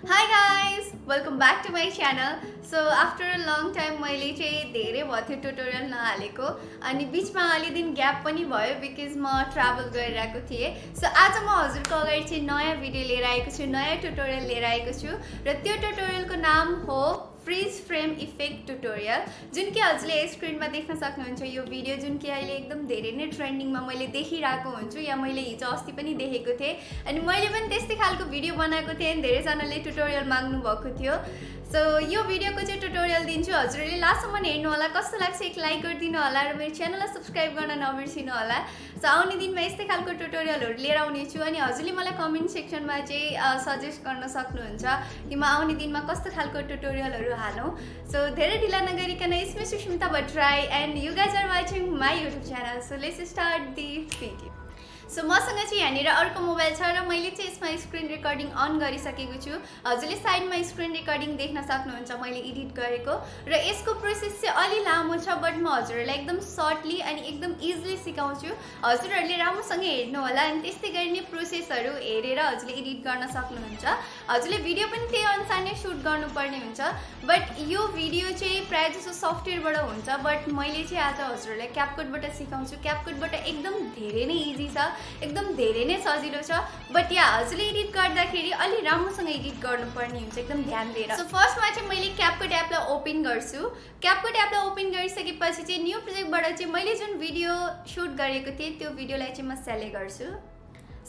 Hi guys, welcome back to my channel. So after a long time मैले चाहिँ धेरै भयो ट्युटोरियल नहालेको अनि बीचमा अलि दिन ग्याप पनि भयो बिकज म ट्राभल गरिरहेको थिएँ. सो आज म हजुरको अगाडि चाहिँ नयाँ भिडियो लिएर आएको छु, नयाँ ट्युटोरियल लिएर आएको छु र त्यो ट्युटोरियलको नाम हो फ्रीज फ्रेम इफेक्ट ट्युटोरियल जुन कि हजुरले स्क्रिनमा देख्न सक्नुहुन्छ. यो भिडियो जुन कि अहिले एकदम धेरै नै ट्रेन्डिङमा मैले देखिरहेको हुन्छु या मैले हिजो अस्ति पनि देखेको थिएँ अनि मैले पनि त्यस्तै खालको भिडियो बनाएको थिएँ अनि धेरैजनाले ट्युटोरियल माग्नु भएको थियो. सो यो भिडियोको चाहिँ ट्युटोरियल दिन्छु. हजुरले लास्टसम्म हेर्नु होला, कस्तो लाग्छ एक लाइक गरिदिनु होला र मेरो च्यानललाई सब्स्क्राइब गर्न नबिर्सिनु होला. सो आउने दिनमा यस्तै खालको ट्युटोरियलहरू लिएर आउने छु अनि हजुरले मलाई कमेन्ट सेक्सनमा चाहिँ सजेस्ट गर्न सक्नुहुन्छ कि म आउने दिनमा कस्तो खालको ट्युटोरियलहरू हालौँ. सो धेरै ढिला नगरिकन it's me Sushmita Bhattarai and you guys are watching my YouTube channel. So let's start the video. So मसँग चाहिँ यहाँनिर अर्को मोबाइल छ र मैले चाहिँ यसमा स्क्रिन रेकर्डिङ अन गरिसकेको छु. हजुरले साइडमा स्क्रिन रेकर्डिङ देख्न सक्नुहुन्छ मैले एडिट गरेको र यसको प्रोसेस चाहिँ अलि लामो छ बट म हजुरहरूलाई एकदम सर्टली अनि एकदम इजिली सिकाउँछु. हजुरहरूले राम्रोसँग हेर्नु होला अनि त्यस्तै गरी नै प्रोसेसहरू हेरेर हजुरले एडिट गर्न सक्नुहुन्छ. हजुरले भिडियो पनि त्यही अनुसार नै सुट गर्नुपर्ने हुन्छ बट यो भिडियो चाहिँ प्रायः जसो सफ्टवेयरबाट हुन्छ बट मैले चाहिँ आज हजुरहरूलाई क्यापकटबाट सिकाउँछु. क्यापकटबाट एकदम धेरै नै इजी छ, एकदम धेरै नै सजिलो छ बट या हजुरले एडिट गर्दाखेरि अलि राम्रोसँग एडिट गर्नुपर्ने हुन्छ एकदम ध्यान दिएर. सो फर्स्टमा चाहिँ मैले क्यापकट एपलाई ओपन गर्छु. क्यापकट एपलाई ओपन गरिसकेपछि चाहिँ न्यू प्रोजेक्टबाट चाहिँ मैले जुन भिडियो सुट गरेको थिएँ त्यो भिडियोलाई चाहिँ म सेलेक्ट गर्छु.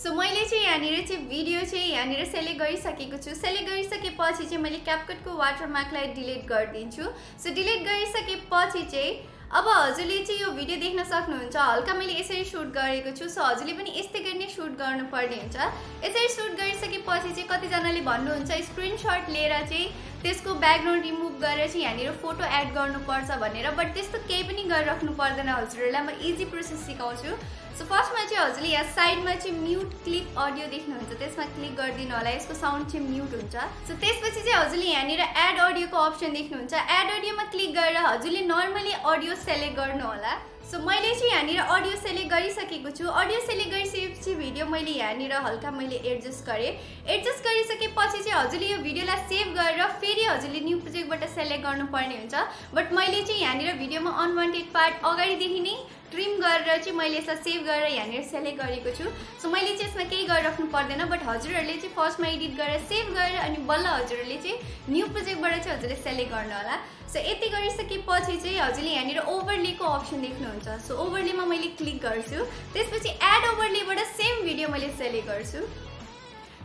सो मैले चाहिँ यहाँनिर चाहिँ भिडियो चाहिँ यहाँनिर सेलेक्ट गरिसकेको छु. सेलेक्ट गरिसकेपछि चाहिँ मैले क्यापकटको वाटरमार्कलाई डिलिट गरिदिन्छु. सो डिलिट गरिसकेपछि चाहिँ अब हजुरले चाहिँ यो भिडियो देख्न सक्नुहुन्छ. हल्का मैले यसरी सुट गरेको छु. सो हजुरले पनि यस्तै गरी नै सुट गर्नुपर्ने हुन्छ. यसरी सुट गरिसकेपछि चाहिँ कतिजनाले भन्नुहुन्छ स्क्रिनसट लिएर चाहिँ त्यसको ब्याकग्राउन्ड रिमुभ गरेर चाहिँ यहाँनिर फोटो एड गर्नुपर्छ भनेर बट त्यस्तो केही पनि गरिराख्नु पर्दैन. हजुरहरूलाई म इजी प्रोसेस सिकाउँछु. सो फर्स्टमा चाहिँ हजुरले यहाँ साइडमा चाहिँ म्युट क्लिप अडियो देख्नुहुन्छ, त्यसमा क्लिक गरिदिनु होला. यसको साउन्ड चाहिँ म्युट हुन्छ. सो त्यसपछि चाहिँ हजुरले यहाँनिर एड अडियोको अप्सन देख्नुहुन्छ. एड अडियोमा क्लिक गरेर हजुरले नर्मली अडियो सेलेक्ट गर्नु होला. सो मैले चाहिँ यहाँनिर अडियो सेलेक्ट गरिसकेको छु. अडियो सेलेक्ट गरिसकेपछि भिडियो मैले यहाँनिर हल्का मैले एडजस्ट गरेँ. एडजस्ट गरिसकेपछि चाहिँ हजुरले यो भिडियोलाई सेभ गरेर फेरि हजुरले न्यू प्रोजेक्टबाट सेलेक्ट गर्नुपर्ने हुन्छ. बट मैले चाहिँ यहाँनिर भिडियोमा अनवान्टेड पार्ट अगाडिदेखि नै ट्रिम गरेर चाहिँ मैले यसलाई सेभ गरेर यहाँनिर सेलेक्ट गरेको छु. सो मैले चाहिँ यसमा केही गरिराख्नु पर्दैन बट हजुरहरूले चाहिँ फर्स्टमा एडिट गरेर सेभ गरेर अनि बल्ल हजुरहरूले चाहिँ न्यू प्रोजेक्टबाट चाहिँ हजुरले सेलेक्ट गर्नु होला. सो यति गरिसकेपछि चाहिँ हजुरले यहाँनिर ओभरलेको अप्सन देख्नुहुन्छ. सो ओभरलेमा मैले क्लिक गर्छु. त्यसपछि एड ओभरलेबाट सेम भिडियो मैले सेलेक्ट गर्छु.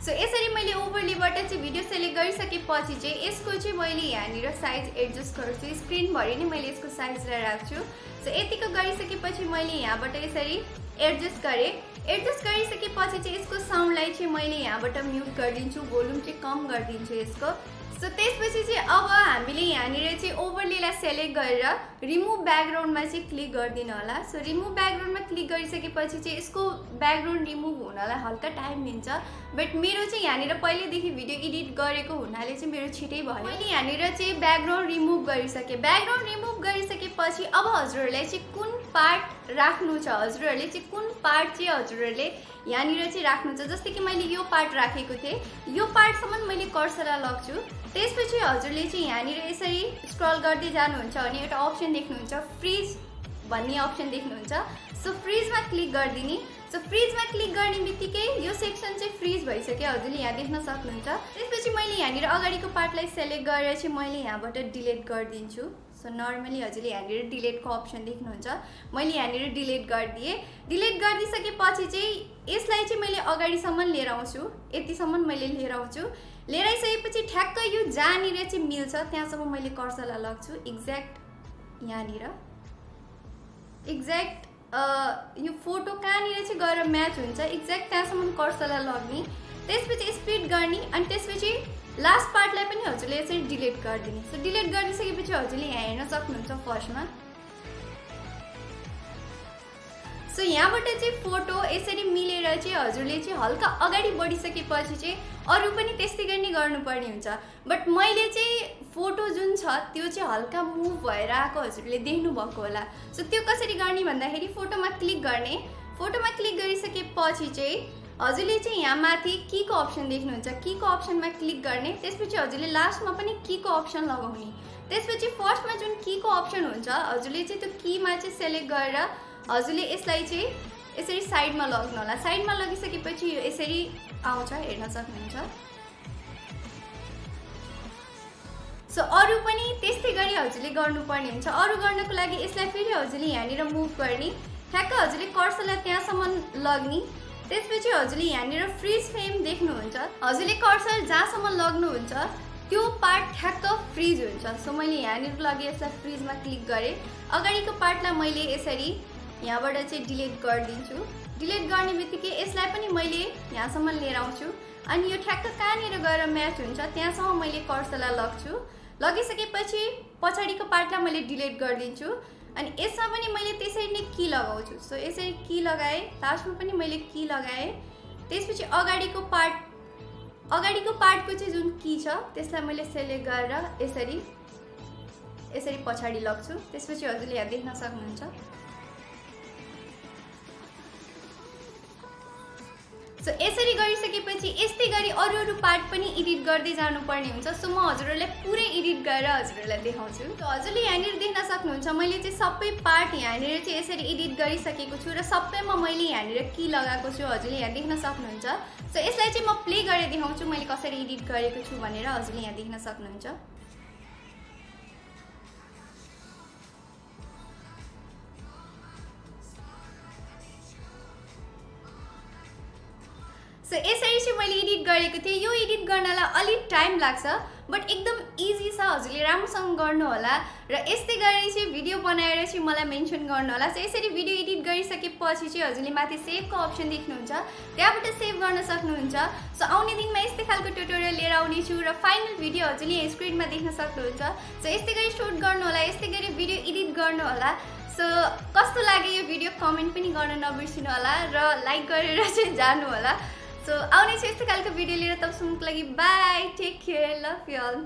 सो यसरी मैले ओभरलेबाट चाहिँ भिडियो सेलेक्ट गरिसकेपछि चाहिँ यसको चाहिँ मैले यहाँनिर साइज एडजस्ट गर्छु. स्क्रिनभरि नै मैले यसको साइजलाई राख्छु. सो यतिको गरिसकेपछि मैले यहाँबाट यसरी एडजस्ट गरेँ. एडजस्ट गरिसकेपछि चाहिँ यसको साउन्डलाई चाहिँ मैले यहाँबाट म्युट गरिदिन्छु, भोल्युम चाहिँ कम गरिदिन्छु यसको. सो त्यसपछि चाहिँ अब हामीले यहाँनिर चाहिँ ओभरलेलाई सेलेक्ट गरेर रिमुभ ब्याकग्राउन्डमा चाहिँ क्लिक गरिदिनु होला. सो रिमुभ ब्याकग्राउन्डमा क्लिक गरिसकेपछि चाहिँ यसको ब्याकग्राउन्ड रिमुभ हुनलाई हल्का टाइम लिन्छ बट मेरो चाहिँ यहाँनिर पहिल्यैदेखि भिडियो एडिट गरेको हुनाले चाहिँ मेरो छिटै भयो. मैले यहाँनिर चाहिँ ब्याकग्राउन्ड रिमुभ गरिसकेँ. ब्याकग्राउन्ड रिमुभ गरिसकेपछि अब हजुरहरूलाई चाहिँ कुन पार्ट राख्नु छ, हजुरहरूले चाहिँ कुन पार्ट चाहिँ हजुरहरूले यहाँनिर चाहिँ राख्नु छ. जस्तै कि मैले यो पार्ट राखेको थिएँ, यो पार्टसम्म मैले कर्सरलाई लग्छु. त्यसपछि हजुरले चाहिँ यहाँनिर यसरी स्क्रल गर्दै जानुहुन्छ भने एउटा अप्सन देख्नुहुन्छ फ्रिज भन्ने अप्सन देख्नुहुन्छ. सो फ्रिजमा क्लिक गरिदिने. सो फ्रिजमा क्लिक गर्ने बित्तिकै यो सेक्सन चाहिँ फ्रिज भइसक्यो, हजुरले यहाँ देख्न सक्नुहुन्छ. त्यसपछि मैले यहाँनिर अगाडिको पार्टलाई सेलेक्ट गरेर चाहिँ मैले यहाँबाट डिलिट गरिदिन्छु. सो नर्मली हजुरले यहाँनिर डिलिटको अप्सन देख्नुहुन्छ. मैले यहाँनिर डिलिट गरिदिएँ. डिलिट गरिदिइसकेपछि चाहिँ यसलाई चाहिँ मैले अगाडिसम्म लिएर आउँछु. यतिसम्म मैले लिएर आउँछु. लिएर आइसकेपछि ठ्याक्क यो जहाँनिर चाहिँ मिल्छ त्यहाँसम्म मैले कर्सरलाई लग्छु. एक्ज्याक्ट यहाँनिर एक्ज्याक्ट यो फोटो कहाँनिर चाहिँ गएर म्याच हुन्छ एक्ज्याक्ट त्यहाँसम्म कर्सरलाई लग्ने. त्यसपछि स्प्लिट गर्ने अनि त्यसपछि लास्ट पार्टलाई पनि हजुरले यसरी डिलिट गरिदिने. सो डिलिट गरिसकेपछि हजुरले यहाँ हेर्न सक्नुहुन्छ फर्स्टमा. सो यहाँबाट चाहिँ फोटो यसरी मिलेर चाहिँ हजुरले चाहिँ हल्का अगाडि बढिसकेपछि चाहिँ अरू पनि त्यस्तै गरी नै गर्नुपर्ने हुन्छ. बट मैले चाहिँ फोटो जुन छ त्यो चाहिँ हल्का मुभ भएर आएको हजुरले देख्नुभएको होला. सो त्यो कसरी गर्ने भन्दाखेरि फोटोमा क्लिक गर्ने. फोटोमा क्लिक गरिसकेपछि चाहिँ हजुरले चाहिँ यहाँ माथि की को अप्सन देख्नुहुन्छ, की को अप्सनमा क्लिक गर्ने, त्यसपछि हजुरले लास्टमा पनि की को अप्सन लगाउने। त्यसपछि फर्स्टमा जुन की को अप्सन हुन्छ हजुरले चाहिँ त्यो कीमा चाहिँ सेलेक्ट गरेर हजुरले यसलाई चाहिँ यसरी साइडमा लग्नु होला। साइडमा लगिसकेपछि यो यसरी आउँछ, हेर्न सक्नुहुन्छ। सो अरु पनि त्यस्तै गरी हजुरले गर्नुपर्ने हुन्छ। अरु गर्नको लागि यसलाई फेरि हजुरले यहाँनिर मुभ गर्ने, ठ्याक्क हजुरले कर्सरलाई त्यहाँसम्म लग्ने। त्यसपछि हजुरले यहाँनिर फ्रिज फ्रेम देख्नुहुन्छ। हजुरले कर्सर जहाँसम्म लग्नुहुन्छ त्यो पार्ट ठ्याक्क फ्रिज हुन्छ। सो मैले यहाँनिर लगे यसलाई फ्रिजमा क्लिक गरेँ। अगाडिको पार्टलाई मैले यसरी यहाँबाट चाहिँ डिलिट गरिदिन्छु। डिलिट गर्ने बित्तिकै यसलाई पनि मैले यहाँसम्म लिएर आउँछु अनि यो ठ्याक्क कहाँनिर गएर म्याच हुन्छ त्यहाँसम्म मैले कर्सरलाई लग्छु। लगिसकेपछि पछाडिको पार्टलाई मैले डिलिट गरिदिन्छु अनि यसमा पनि मैले त्यसरी नै की लगाउँछु। सो यसरी की लगाएँ, लास्टमा पनि मैले की लगाएँ। त्यसपछि अगाडिको पार्टको चाहिँ जुन की छ त्यसलाई मैले सेलेक्ट गरेर यसरी पछाडि लग्छु। त्यसपछि हजुरले यहाँ देख्न सक्नुहुन्छ। सो यसरी गरिसकेपछि यस्तै गरी अरू पार्ट पनि एडिट गर्दै जानुपर्ने हुन्छ। सो म हजुरहरूलाई पुरै एडिट गरेर हजुरहरूलाई देखाउँछु। सो हजुरले यहाँनिर देख्न सक्नुहुन्छ मैले चाहिँ सबै पार्ट यहाँनिर चाहिँ यसरी एडिट गरिसकेको छु र सबैमा मैले यहाँनिर की लगाएको छु, हजुरले यहाँ देख्न सक्नुहुन्छ। सो यसलाई चाहिँ म प्ले गरेर देखाउँछु मैले कसरी एडिट गरेको छु भनेर, हजुरले यहाँ देख्न सक्नुहुन्छ। सो यसरी चाहिँ मैले एडिट गरेको थिएँ। यो एडिट गर्नलाई अलिक टाइम लाग्छ बट एकदम इजी छ, हजुरले राम्रोसँग गर्नु होला र यस्तै गरी चाहिँ भिडियो बनाएर चाहिँ मलाई मेन्सन गर्नु होला। सो यसरी भिडियो एडिट गरिसकेपछि चाहिँ हजुरले माथि सेभको अप्सन देख्नुहुन्छ, त्यहाँबाट सेभ गर्न सक्नुहुन्छ। सो आउने दिनमा यस्तै खालको ट्युटोरियल लिएर आउने छु र फाइनल भिडियो हजुरले यहाँ स्क्रिनमा देख्न सक्नुहुन्छ। सो यस्तै गरी सुट गर्नु होला, यस्तै गरी भिडियो एडिट गर्नु होला। सो कस्तो लाग्यो यो भिडियो कमेन्ट पनि गर्न नबिर्सिनु होला र लाइक गरेर चाहिँ जानु होला। सो आउने छु यस्तो खालको भिडियो लिएर, तबसम्मको लागि bye, take care, love you all.